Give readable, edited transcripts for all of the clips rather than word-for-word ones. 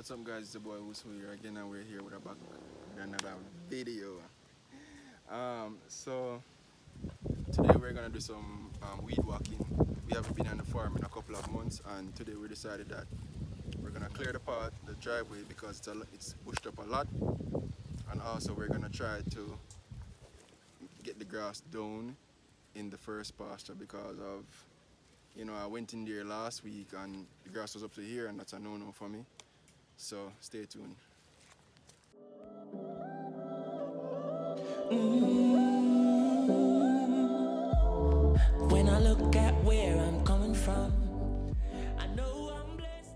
What's up, guys? It's the boy Wusu here again, and we're here with a back with another video. So today we're gonna do some weed whacking. We haven't been on the farm in a couple of months, and today we decided that we're gonna clear the path, the driveway, because it's pushed up a lot, and also we're gonna try to get the grass down in the first pasture because of I went in there last week and the grass was up to here, and that's a no-no for me. So stay tuned. When I look at where I'm coming from, I know I'm blessed.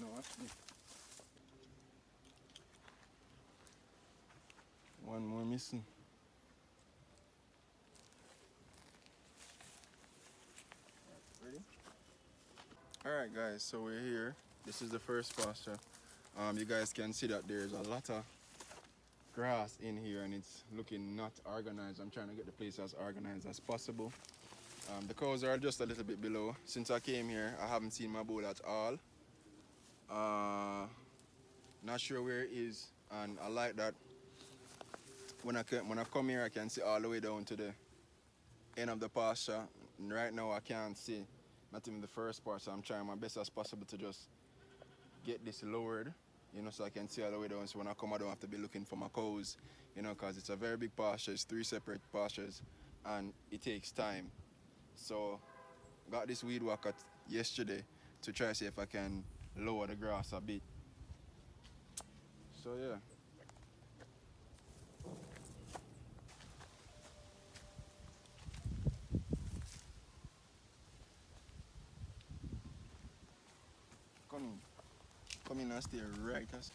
No, actually. One more missing. Ready? Alright guys, so we're here. This is the first pasture. You guys can see that there's a lot of grass in here and it's looking not organized. I'm trying to get the place as organized as possible. The cows are just a little bit below. Since I came here, I haven't seen my bull at all. Not sure where it is, and I like that when I come here I can see all the way down to the end of the pasture. And right now I can't see not even the first part, so I'm trying my best as possible to just get this lowered, so I can see all the way down, so when I come I don't have to be looking for my cows, because it's a very big pasture. It's 3 separate pastures and it takes time. So got this weed whacker yesterday to try to see if I can lower the grass a bit. So yeah. Come in. Come in and stay right as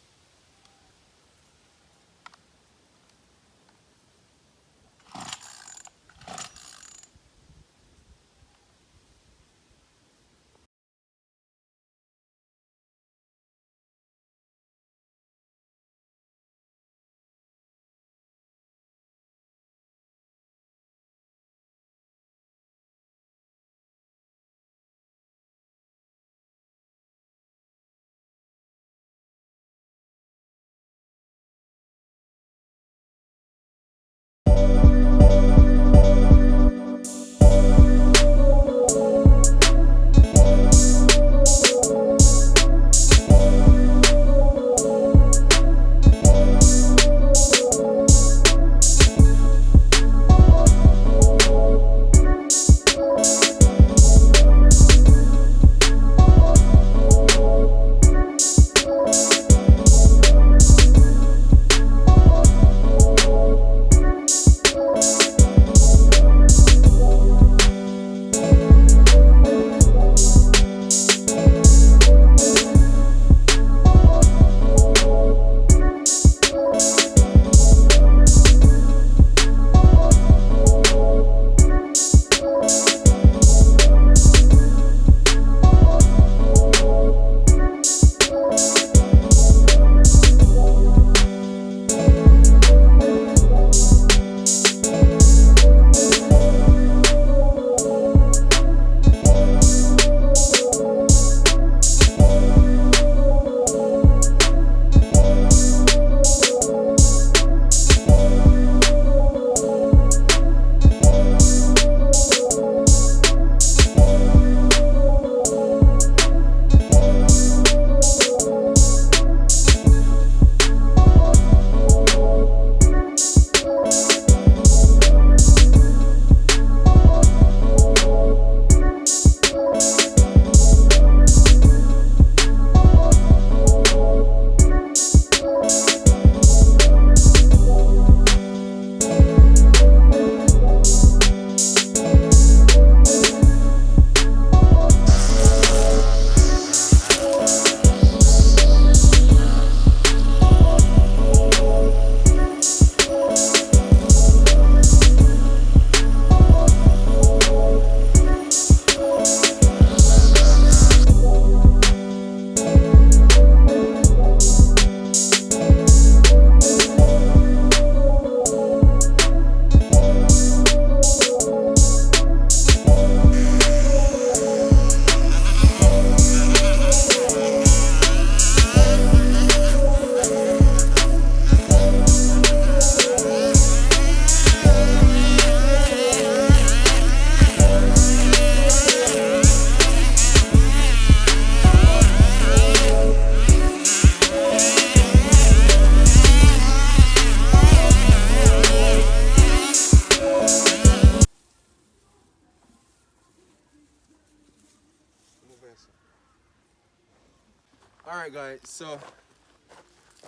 Alright guys, so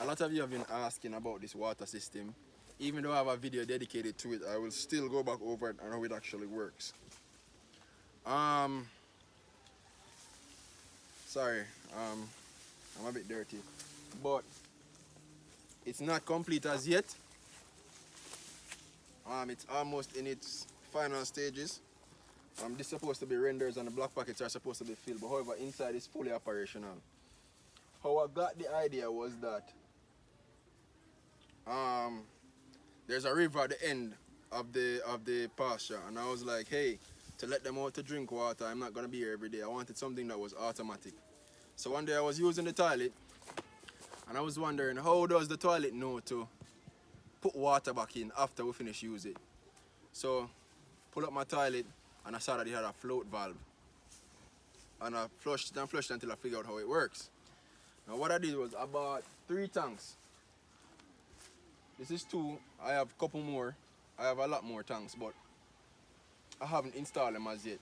a lot of you have been asking about this water system. Even though I have a video dedicated to it, I will still go back over it and how it actually works. Sorry, I'm a bit dirty, but it's not complete as yet. It's almost in its final stages. This is supposed to be renders and the black packets are supposed to be filled, but however, inside is fully operational. How I got the idea was that there's a river at the end of the pasture, and I was like, hey, to let them out to drink water, I'm not gonna be here every day. I wanted something that was automatic. So one day I was using the toilet, and I was wondering, how does the toilet know to put water back in after we finish using it? So pull up my toilet, and I saw that it had a float valve, and I flushed it and flushed it until I figured out how it works. Now what I did was I bought 3 tanks. This is 2. I have a couple more. I have a lot more tanks, but I haven't installed them as yet.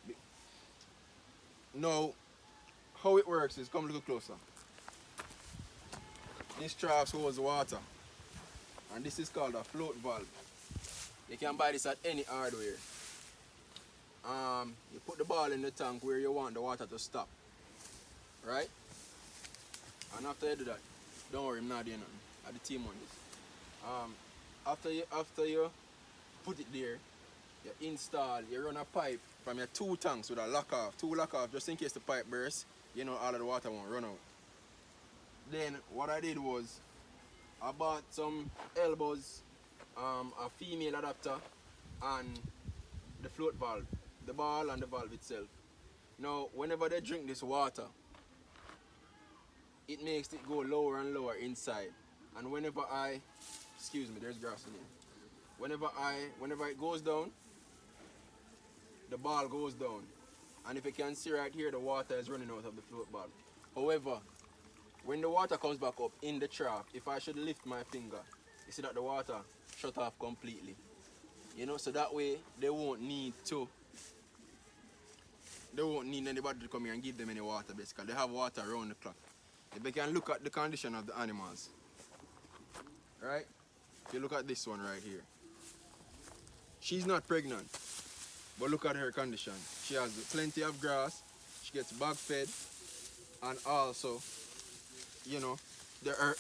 Now, how it works is, come a little closer. This trough holds water, and this is called a float valve. You can buy this at any hardware. You put the ball in the tank where you want the water to stop, right? And after you do that, don't worry, I'm not doing nothing. I'm the team on this. After you put it there, you install, you run a pipe from your 2 tanks with a lock off, 2 lock off, just in case the pipe bursts, you know all of the water won't run out. Then what I did was I bought some elbows, a female adapter, and the float valve, the ball and the valve itself. Now whenever they drink this water, it makes it go lower and lower inside. And whenever excuse me, there's grass in here. Whenever it goes down, the ball goes down. And if you can see right here, the water is running out of the float valve. However, when the water comes back up in the trough, if I should lift my finger, you see that the water shut off completely. You know, so that way they won't need anybody to come here and give them any water basically. They have water around the clock. If you can look at the condition of the animals, right? If you look at this one right here, she's not pregnant, but look at her condition. She has plenty of grass, she gets bag fed, and also, you know,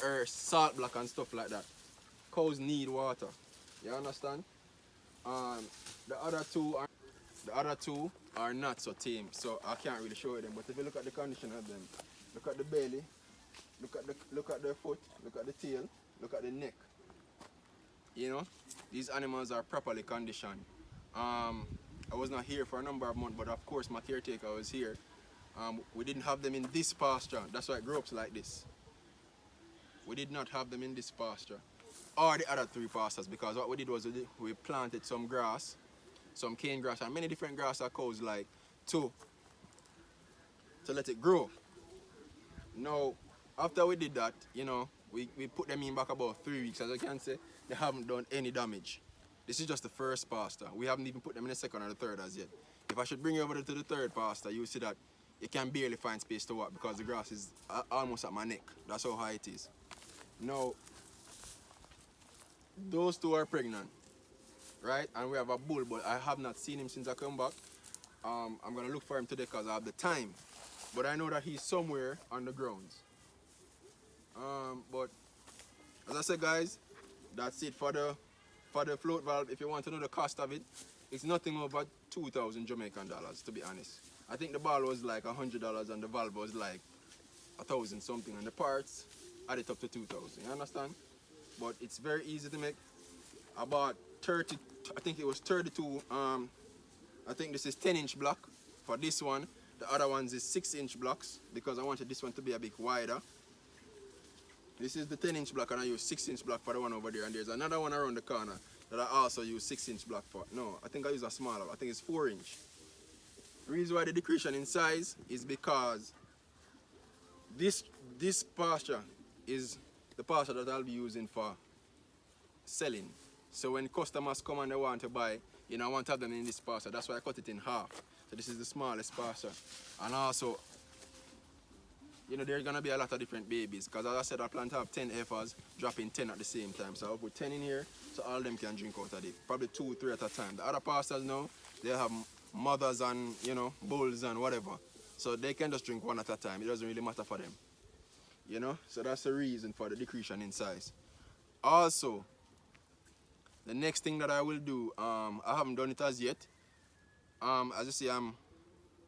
her salt block and stuff like that. Cows need water, you understand? The other two are not so tame, so I can't really show you them. But if you look at the condition of them, look at the belly, look at their foot, look at the tail, look at the neck. You know, these animals are properly conditioned. I was not here for a number of months, but of course my caretaker was here. We didn't have them in this pasture. That's why it grew up like this. We did not have them in this pasture or the other 3 pastures, because what we did was we planted some grass, some cane grass, and many different grass our cows like to let it grow. Now, after we did that, you know, we put them in back about 3 weeks. As I can say, they haven't done any damage. This is just the first pasture. We haven't even put them in the second or the third as yet. If I should bring you over to the 3rd pasture, you'll see that you can barely find space to walk because the grass is almost at my neck. That's how high it is. Now, those 2 are pregnant, right? And we have a bull, but I have not seen him since I come back. I'm gonna look for him today because I have the time. But I know that he's somewhere on the grounds. But as I said, guys, that's it for the float valve. If you want to know the cost of it, it's nothing over 2,000 Jamaican dollars, to be honest. I think the ball was like $100 and the valve was like 1,000 something, and the parts add it up to 2,000. You understand? But it's very easy to make. I bought 30, I think it was 32. I think this is 10-inch block for this one. The other ones is 6-inch blocks because I wanted this one to be a bit wider. This is the 10-inch block, and I use 6-inch block for the one over there. And there's another one around the corner that I also use 6-inch block for. No, I think I use a smaller one. I think it's 4-inch. The reason why the decreasing in size is because this pasture is the pasture that I'll be using for selling. So when customers come and they want to buy, you know, I want to have them in this pasture. That's why I cut it in half. So this is the smallest pasture. And also, you know, there's gonna be a lot of different babies. Because as I said, I plan to have 10 heifers dropping 10 at the same time. So I'll put 10 in here so all of them can drink out of it. Probably 2, 3 at a time. The other pastors now, they have mothers and, you know, bulls and whatever. So they can just drink one at a time. It doesn't really matter for them. You know, so that's the reason for the decreasing in size. Also, the next thing that I will do, I haven't done it as yet. As you see, I'm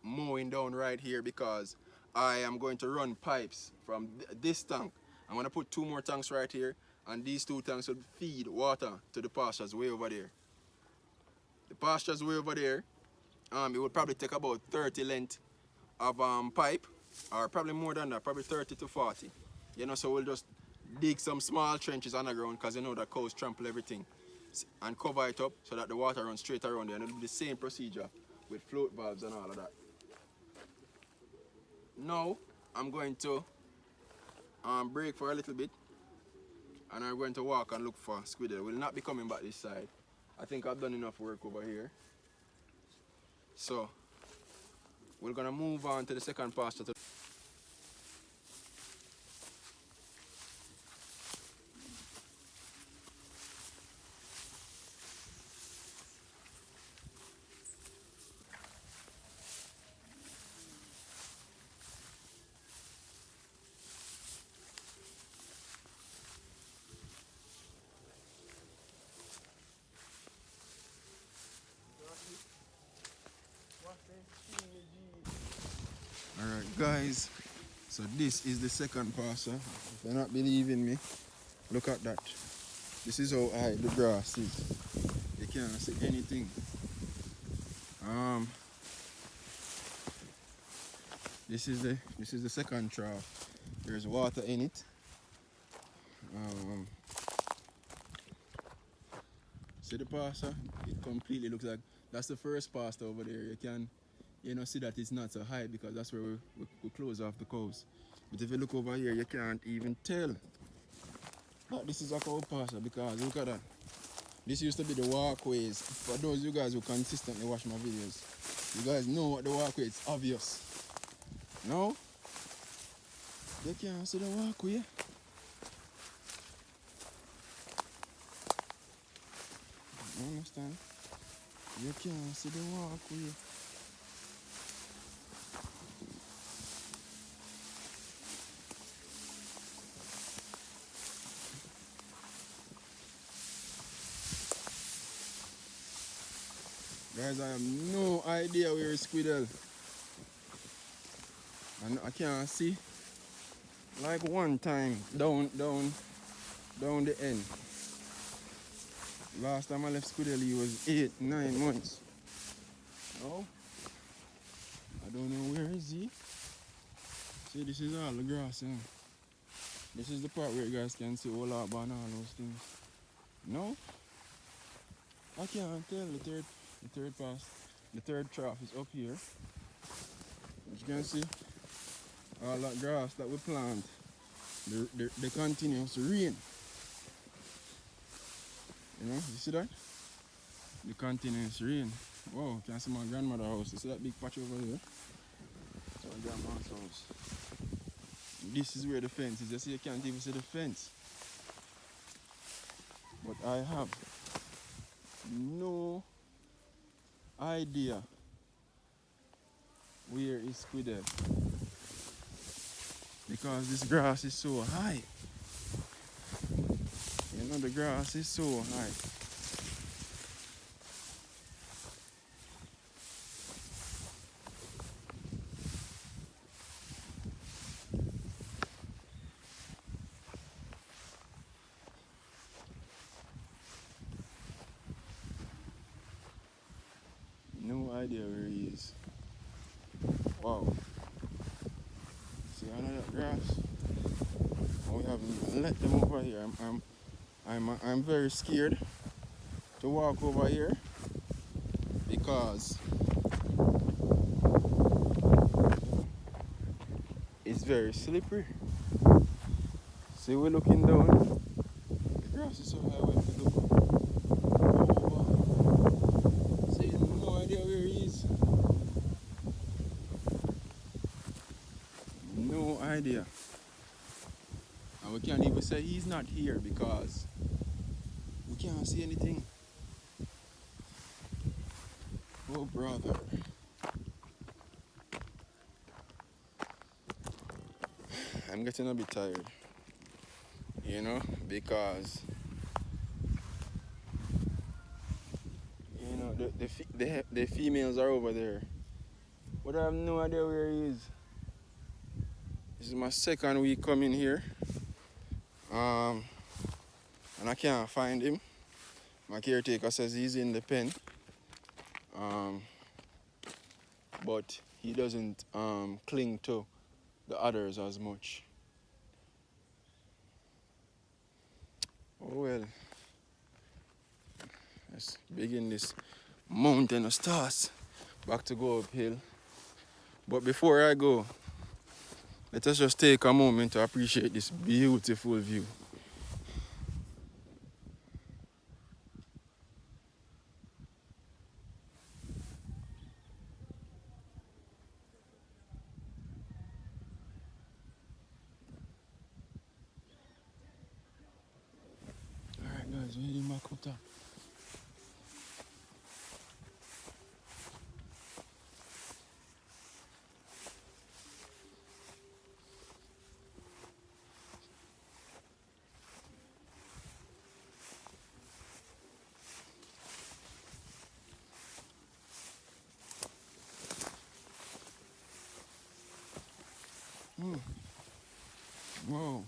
mowing down right here because I am going to run pipes from this tank. I'm going to put 2 more tanks right here, and these 2 tanks will feed water to the pastures way over there. The pastures way over there, it will probably take about 30 length of pipe, or probably more than that, probably 30 to 40. You know, so we'll just dig some small trenches underground because you know that cows trample everything, and cover it up so that the water runs straight around there, and it'll be the same procedure with float valves and all of that. Now I'm going to break for a little bit, and I'm going to walk and look for squidel. We'll not be coming back this side. I think I've done enough work over here. So we're gonna move on to the second pasture. Alright guys, so this is the second pasture. If you're not believing me, look at that. This is how high the grass is. You can't see anything. This is the second trough. There's water in it. See the pasture? It completely looks like that's the first pasture over there. You can, you know, see that it's not so high because that's where we close off the cows. But if you look over here, you can't even tell that this is a cow pasture because look at that. This used to be the walkways. For those of you guys who consistently watch my videos, you guys know what the walkway is. It's obvious. No? You can't see the walkway. You understand? You can't see the walkway. Guys, I have no idea where is squidel. And I can't see. Like one time down the end. Last time I left squidel he was 8, 9 months. Oh, I don't know where is he. See, this is all the grass, you know. This is the part where you guys can see all our and all those things. No, I can't tell. The third trough is up here. As you can see, all that grass that we plant, the continuous rain. You know, you see that? The continuous rain. Wow, you can see my grandmother's house. You see that big patch over here? That's my grandma's house. This is where the fence is. You see, you can't even see the fence. But I have no idea where is squidel because this grass is so high. You know, the grass is so high. No idea where he is. Wow. See another grass? Oh, we haven't let them over here. I'm very scared to walk over here because it's very slippery. See, we're looking down. The grass is so high when we look over. See, no idea where he is. No idea. say he's not here because we can't see anything. Oh, brother. I'm getting a bit tired, you know, because, you know, the females are over there. But I have no idea where he is. This is my second week coming here. And I can't find him. My caretaker says he's in the pen. But he doesn't cling to the others as much. Oh well. Let's begin this mountain of stars. Back to go uphill. But before I go, let us just take a moment to appreciate this beautiful view. Alright guys, we're heading back up top. Whoa.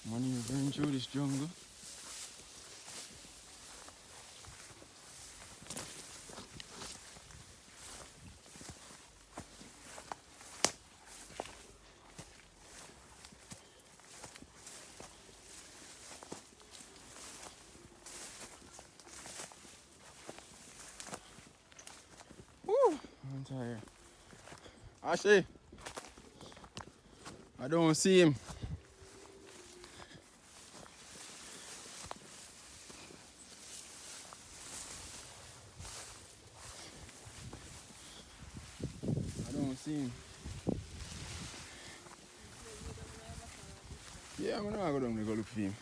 Money, we're going through this jungle. Woo! I'm tired. Ashley, I don't see him. I don't see him. Yeah, I'm gonna go down and go look for him.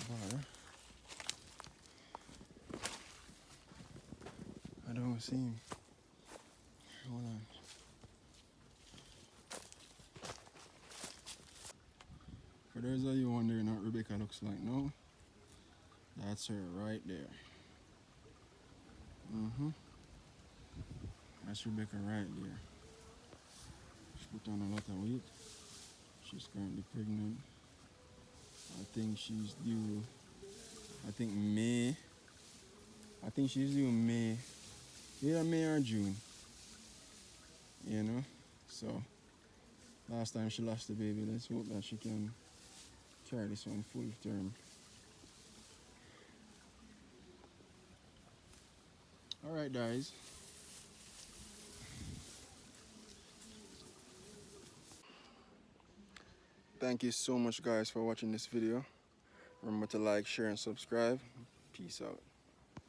Bother. I don't see him. Hold on. For those of you wondering what Rebecca looks like now, that's her right there. That's Rebecca right there. She put on a lot of weight. She's currently pregnant. I think she's due, May. I think she's due May. Either May or June. You know? So, last time she lost the baby, let's hope that she can carry this one full term. Alright guys. Thank you so much guys for watching this video. Remember to like, share and subscribe. Peace out.